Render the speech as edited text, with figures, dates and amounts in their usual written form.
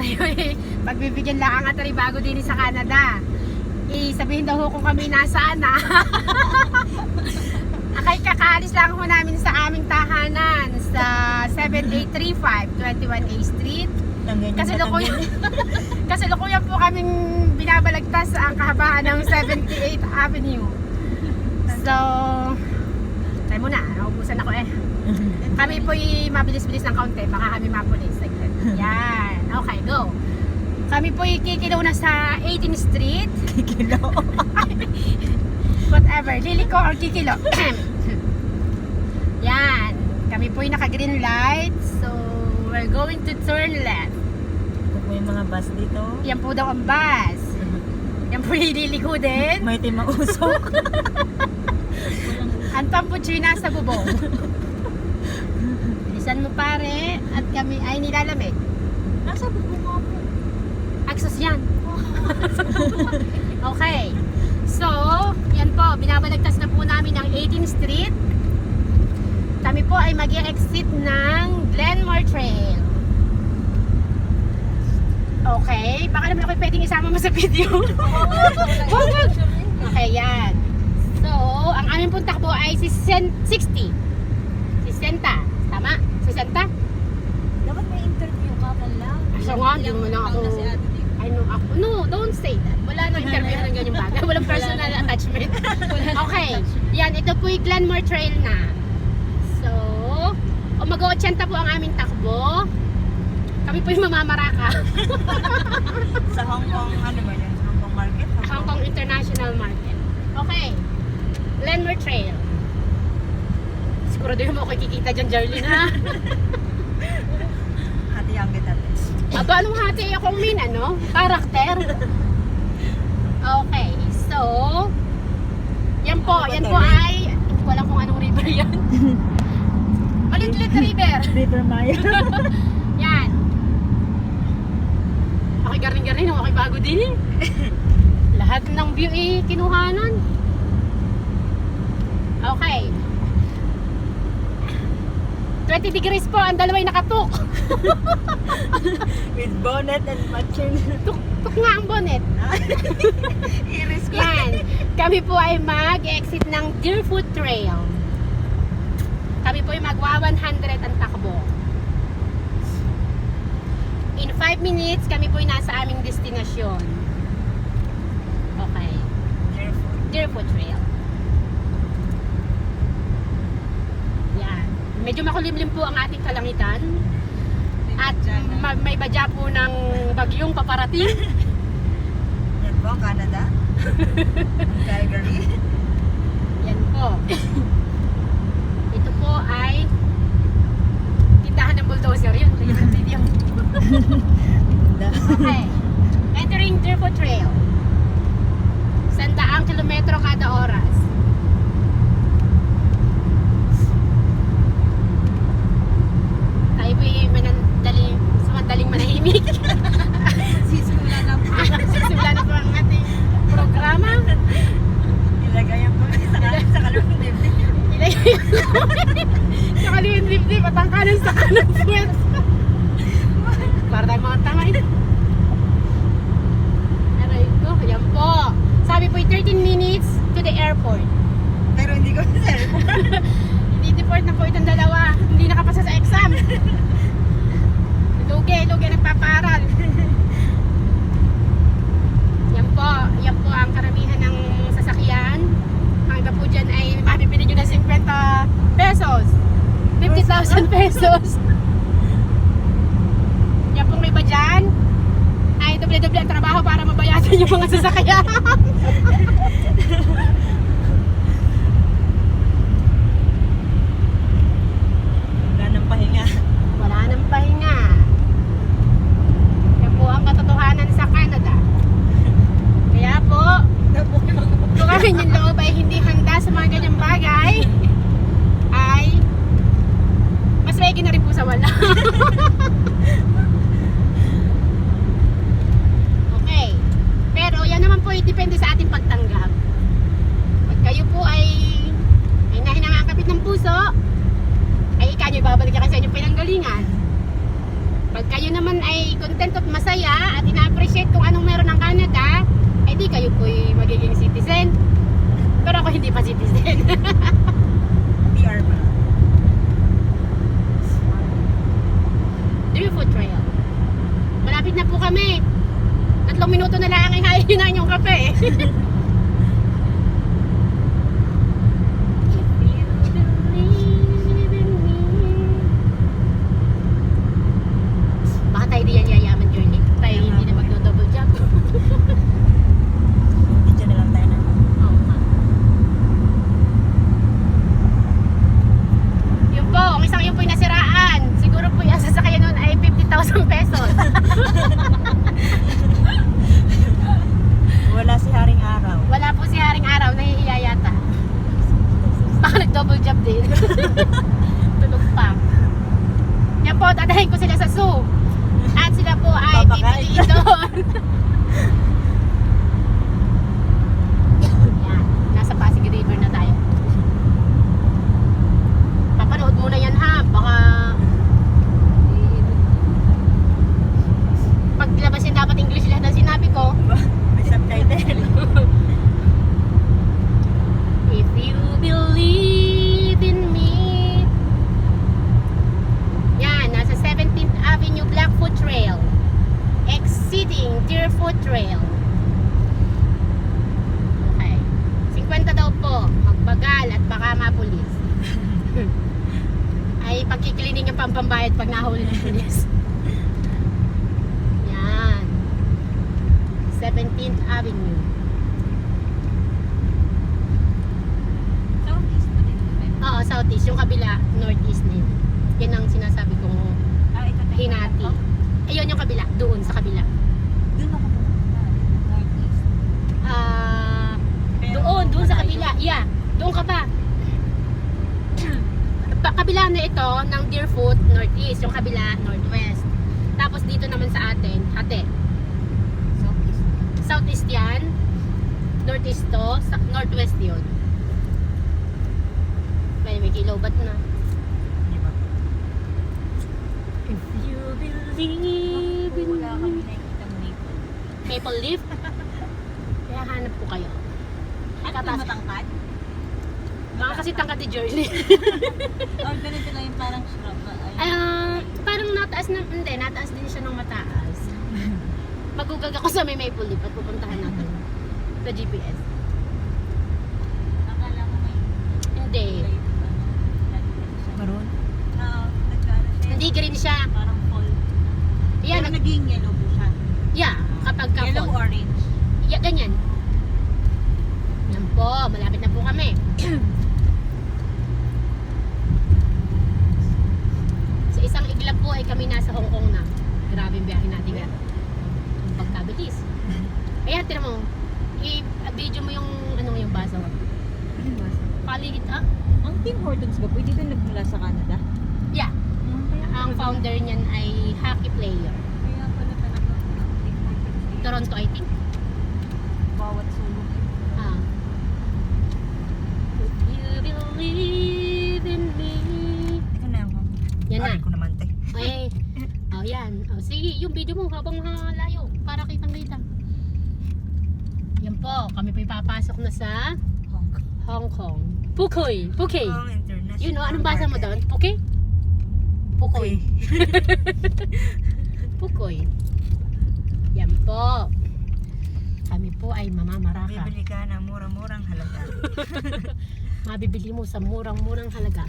Ari, pagbibigyan lang at ari bago din sa Canada. Sabihin daw ho kung kami nasaan na. Akay kakaalis lang ho namin sa aming tahanan sa 7835 21A Street. Kasalukuyan po kaming binabalagtas ang kahabaan ng 78th Avenue. So, tayo muna, naubusan ako eh. Kami po'y mabilis-bilis ng kaunti, baka kami mapulis. Yan, okay, go. Kami po'y kikilaw na sa 18th Street. Kikilaw? Whatever, liliko or kikilo. Yan, kami po'y naka-green light. So, we're going to turn left. Ito po yung mga bus dito. Yan po daw ang bus. Yan po'y liliko din. May timang usok. Ang tampuchi nasa bubong. Bilisan mo pare. At kami ay nilalamig. Nasa bubong nga po. Aksos yan. Okay. So, yan po. Binabalagtas na po namin ang 18th Street. Kami po ay mag-exit ng Glenmore Trail. Okay. Baka naman ako pwedeng isama mo sa video. Wag. Okay, yan. So, ang aming pong takbo ay 60. 60. Tama? 60? Dapat may interview ka man lang. So nga, hindi mo lang ako. I know ako. No, don't say that. Wala nang interview ng ganyang bagay. Walang personal attachment. Okay. Yan, ito po yung Glenmore Trail na. So, mag-80 po ang aming takbo. Kami po yung mamamaraka. Sa Hong Kong, ano ba yan? Hong Kong Market? Hong Kong International Market. Okay. Glenmore Trail. Siguro din mo ako kikita dyan, Jarlene, ha? Hati ang kita. Aba, anong hati akong min, ano? Karakter. Okay, so yan po ay hindi ko alam kung anong river yan. Malit-lit river. River Maya. Yan. Okay, garing-garing, okay bago din eh. Lahat ng view eh, kinuhanan. Okay. 20 degrees po, ang dalawa'y nakatuk. With bonnet and matching. Tuk nga ang bonnet. Iris ko. Yan. Kami po ay mag-exit ng Deerfoot Trail. Kami po ay magwa 100 ang takbo. In 5 minutes, kami po ay nasa aming destinasyon. Okay. Deerfoot Trail. Yan. Medyo makulimlim po ang ating kalangitan. At may badya po ng bagyong paparating. Yan po ang Canada. Calgary. Yan po. Ito po ay tindahan ng bulldozer. Yun, yung video. Okay. Entering Deerfoot Trail. 100 kilometro kada oras. Tayo po yung sumandaling manahimik. Sisimula na po. Sisimula na po ang ating programa. Ilagayan po sa kalawang dibdib. Sa kaliwin dibdib at ang kanan sa kanan puwet. Para tayong mga tangay. Aray ko, yan po. Sabi po 13 minutes to the airport. Pero hindi ko sa airport. Deport na po itong dalawa. Hindi nakapasa sa exam. Lugi nagpaparal. Yan po ang karamihan ng sasakyan. Ang iba po dyan ay mabibili nyo ng 50 pesos. 50,000 pesos. Yan pong iba dyan ay doble-doble ang trabaho para mabayaran yung mga sasakyan. Wala nang pahinga. Yan po ang katotohanan sa Canada. Kaya po, kung ang inyong loob ay hindi handa sa mga ganyang bagay, ay mas maigi na rin po sa wala. Okay. Pero yan naman po ay depende sa ating pagtanggap. naman ay content at masaya at ina-appreciate kung anong meron ng Canada, ay di kayo po'y magiging citizen. Pero ako hindi pa citizen. PR ba? Deerfoot Trail. Malapit na po kami. 3 minuto na lang ay hahinan yung kape. Baka tayo di yan yayaman, Journey. Tayo hindi na magdo-double jump. Video na lang tayo na. Oo nga. Yun po, ang isang yun po'y nasiraan. Siguro po yung sasakyan nun ay 50,000 pesos. Wala si Haring Araw. Wala po si Haring Araw, nahihiya yata. Baka nag-double jump din. Tulog pa. Yan po, dadahin ko sila sa zoo. At sila po ay Papakain. pipiliin doon. Yan, nasa Pasig River na tayo. Papanood muna yan ha, baka paglabas yan dapat English lahat ang sinabi ko. May subtitle. If you believe in me. Yan, nasa 17th Avenue Blackfoot Trail. Exceeding Deerfoot Trail. Okay. 50 daw po. Magbagal at baka mapulis. Ay pagkikilining yung pampambayad pag nahuli ng pulis. Yan. 17th Avenue. Southeast pa din. Oo, southeast. Yung kabila, northeast na yun. Yan ang sinasabi kong Ito tayo. hinati. Ayun yung kabila, doon sa kabila. Doon ako pupunta. Northeast. Pero Doon sa malayo. kabila. Yeah, doon ka pa. Kabila na ito ng Deerfoot, northeast. Yung kabila, northwest. Tapos dito naman sa atin, hati. Southeast. Southeast yan. Northeast to. Northwest yun. May kilobat na. Di ba? If you believe in Wala kami me. nakikita ng maple. Maple leaf. Kaya hanap ko kayo. Ano Tatas- yung matangkad? Baka kasi tangkad ni Journey. Or ganito lang yung parang shrub na Parang nataas na, hindi, nataas din siya ng mataas. Magugag ako sa may maple leaf at pupuntahan natin sa GPS. akala mo may Hindi. Maroon? Oo, nagkaano siya. Hindi green siya. Parang fall. Yan, Pero naging yellow po siya. yeah, kapag ka Yellow fall. orange. Yeah, ganyan. Yan po, malapit na po kami. Sa isang iglap po ay kami nasa Hong Kong na. Grabe yung biyahe natin yan. Ang pagkabilis. Ayan, tira mo. I-video mo yung yung baso. Paligid ah. Ang Tim Hortons ba? Pwede doon nagmula sa Canada? Yeah. Ang founder niyan ay hockey player. Kaya pala talaga ang Tim Hortons. Toronto, I think. Bawat sulok. Ah. If you believe in me. Ito na ako. Yan na. Ari ko naman, te. Ay, oh yan. Oh, sige, yung video mo habang layo para kitang-kita. Yan po, kami po papasok na sa Hong Kong. Phuket. Phuket. International. You know, anong basa mo doon? Phuket? Phuket. Phuket. Yan po. Kami po ay mamamaraka. Bibili ka na murang-murang halaga. Mabibili mo sa murang-murang halaga.